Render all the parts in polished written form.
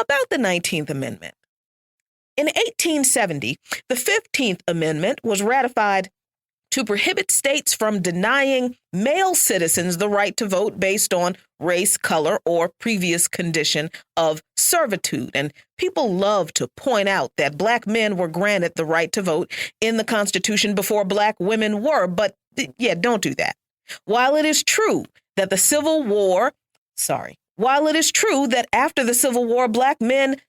About the 19th Amendment. In 1870, the 15th Amendment was ratified to prohibit states from denying male citizens the right to vote based on race, color, or previous condition of servitude. And people love to point out that Black men were granted the right to vote in the Constitution before Black women were. But yeah, don't do that. While it is true that after the Civil War, Black men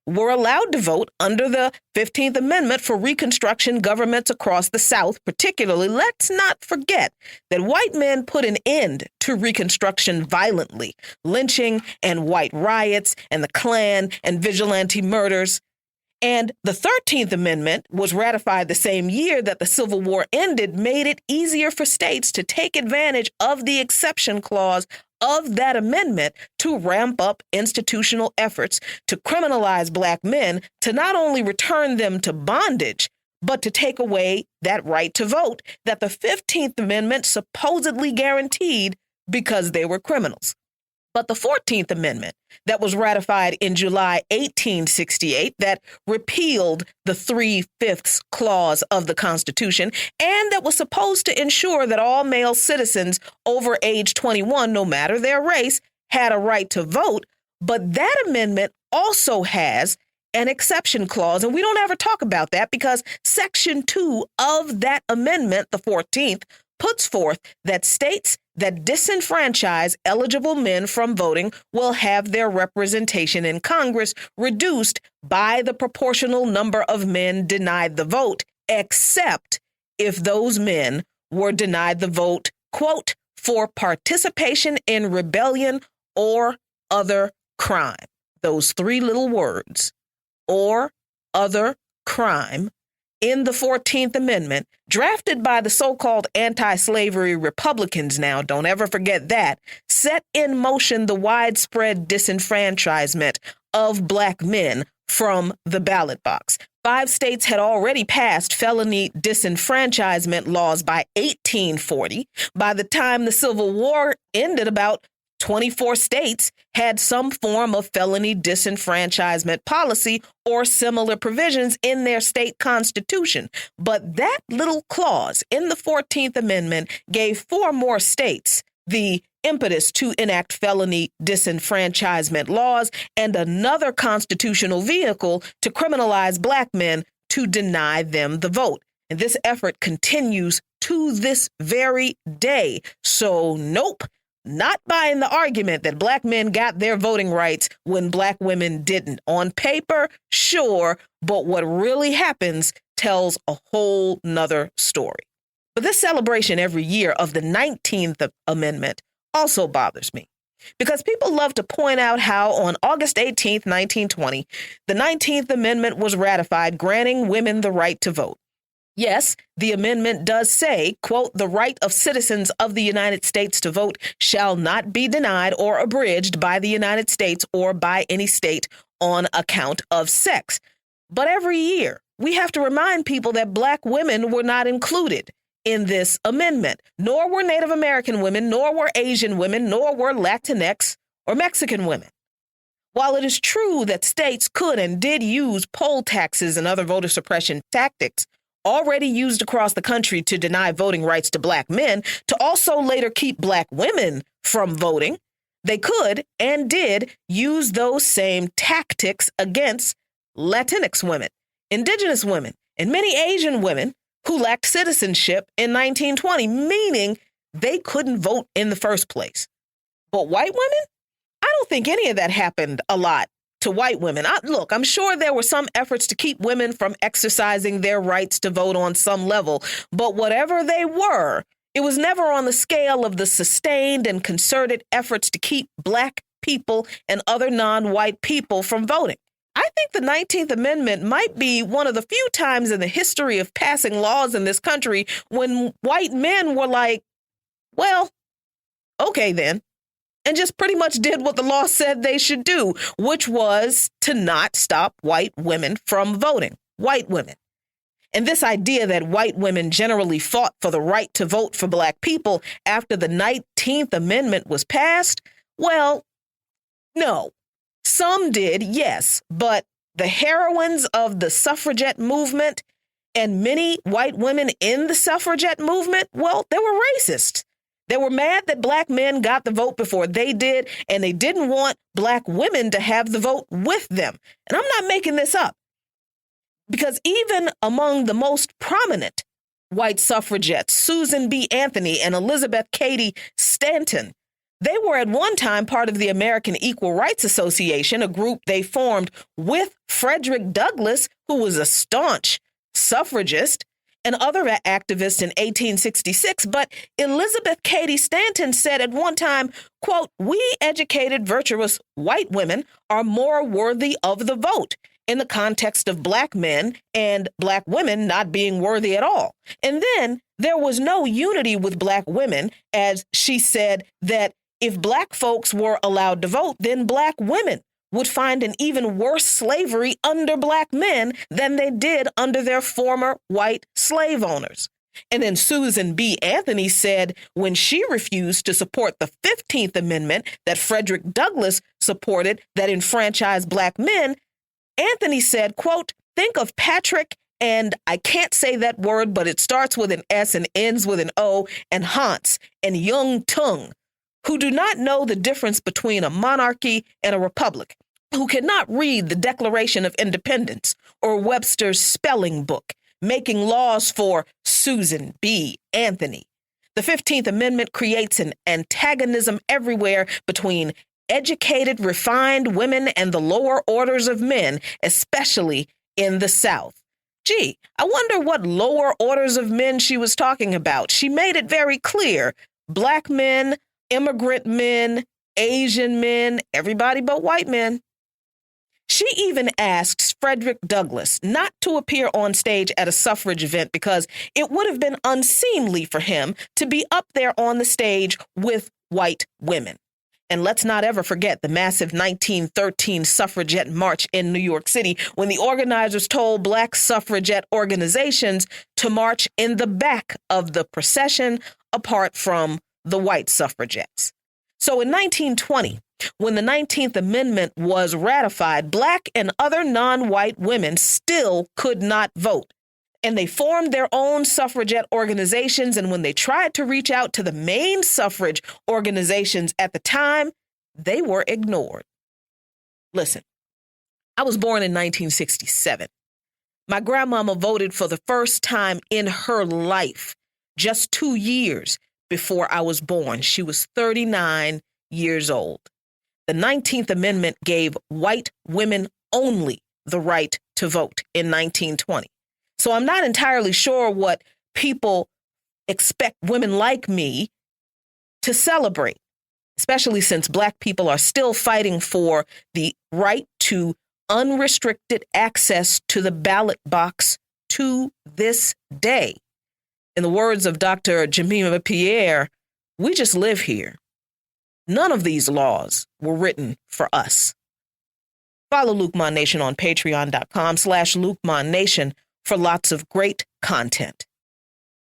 were allowed to vote under the 15th Amendment for Reconstruction governments across the South, particularly, let's not forget that white men put an end to Reconstruction violently, lynching and white riots and the Klan and vigilante murders. And the 13th Amendment was ratified the same year that the Civil War ended, made it easier for states to take advantage of the exception clause of that amendment to ramp up institutional efforts to criminalize Black men, to not only return them to bondage, but to take away that right to vote that the 15th Amendment supposedly guaranteed because they were criminals. But the 14th Amendment that was ratified in July 1868 that repealed the 3/5 clause of the Constitution and that was supposed to ensure that all male citizens over age 21, no matter their race, had a right to vote. But that amendment also has an exception clause, and we don't ever talk about that because Section 2 of that amendment, the 14th, puts forth that states that disenfranchise eligible men from voting will have their representation in Congress reduced by the proportional number of men denied the vote, except if those men were denied the vote, quote, for participation in rebellion or other crime. Those three little words, or other crime, in the 14th Amendment, drafted by the so-called anti-slavery Republicans now, don't ever forget that, set in motion the widespread disenfranchisement of Black men from the ballot box. 5 states had already passed felony disenfranchisement laws by 1840. By the time the Civil War ended, about 24 states had some form of felony disenfranchisement policy or similar provisions in their state constitution. But that little clause in the 14th Amendment gave 4 more states the impetus to enact felony disenfranchisement laws and another constitutional vehicle to criminalize Black men to deny them the vote. And this effort continues to this very day. So, nope. Not buying the argument that Black men got their voting rights when Black women didn't. On paper, sure, but what really happens tells a whole nother story. But this celebration every year of the 19th Amendment also bothers me because people love to point out how on August 18th, 1920, the 19th Amendment was ratified, granting women the right to vote. Yes, the amendment does say, quote, the right of citizens of the United States to vote shall not be denied or abridged by the United States or by any state on account of sex. But every year, we have to remind people that Black women were not included in this amendment, nor were Native American women, nor were Asian women, nor were Latinx or Mexican women. While it is true that states could and did use poll taxes and other voter suppression tactics already used across the country to deny voting rights to Black men, to also later keep Black women from voting, they could and did use those same tactics against Latinx women, Indigenous women, and many Asian women who lacked citizenship in 1920, meaning they couldn't vote in the first place. But white women? I don't think any of that happened a lot to white women. Look, I'm sure there were some efforts to keep women from exercising their rights to vote on some level, but whatever they were, it was never on the scale of the sustained and concerted efforts to keep Black people and other non-white people from voting. I think the 19th Amendment might be one of the few times in the history of passing laws in this country when white men were like, well, okay then, and just pretty much did what the law said they should do, which was to not stop white women from voting, white women. And this idea that white women generally fought for the right to vote for Black people after the 19th Amendment was passed, well, no. Some did, yes, but the heroines of the suffragette movement and many white women in the suffragette movement, well, they were racist. They were mad that black men got the vote before they did, and they didn't want black women to have the vote with them. And I'm not making this up, because even among the most prominent white suffragettes, Susan B. Anthony and Elizabeth Cady Stanton, they were at one time part of the American Equal Rights Association, a group they formed with Frederick Douglass, who was a staunch suffragist, and other activists in 1866. But Elizabeth Cady Stanton said at one time, quote, "We educated, virtuous white women are more worthy of the vote in the context of black men and black women not being worthy at all." And then there was no unity with black women, as she said that if black folks were allowed to vote, then black women would find an even worse slavery under black men than they did under their former white slave owners. And then Susan B. Anthony said when she refused to support the 15th Amendment that Frederick Douglass supported that enfranchised black men, Anthony said, quote, "Think of Patrick and I can't say that word, but it starts with an S and ends with an O, and Hans and Young Tung, who do not know the difference between a monarchy and a republic, who cannot read the Declaration of Independence or Webster's spelling book, making laws for Susan B. Anthony. The 15th Amendment creates an antagonism everywhere between educated, refined women and the lower orders of men, especially in the South." Gee, I wonder what lower orders of men she was talking about. She made it very clear. Black men, immigrant men, Asian men, everybody but white men. She even asked Frederick Douglass not to appear on stage at a suffrage event because it would have been unseemly for him to be up there on the stage with white women. And let's not ever forget the massive 1913 suffragette march in New York City, when the organizers told black suffragette organizations to march in the back of the procession apart from the white suffragettes. So in 1920, when the 19th Amendment was ratified, black and other non-white women still could not vote. And they formed their own suffragette organizations. And when they tried to reach out to the main suffrage organizations at the time, they were ignored. Listen, I was born in 1967. My grandmama voted for the first time in her life, just 2 years before I was born. She was 39 years old. The 19th Amendment gave white women only the right to vote in 1920. So I'm not entirely sure what people expect women like me to celebrate, especially since black people are still fighting for the right to unrestricted access to the ballot box to this day. In the words of Dr. Jemima Pierre, we just live here. None of these laws were written for us. Follow Luke Mon Nation on patreon.com/LukeMonNation for lots of great content.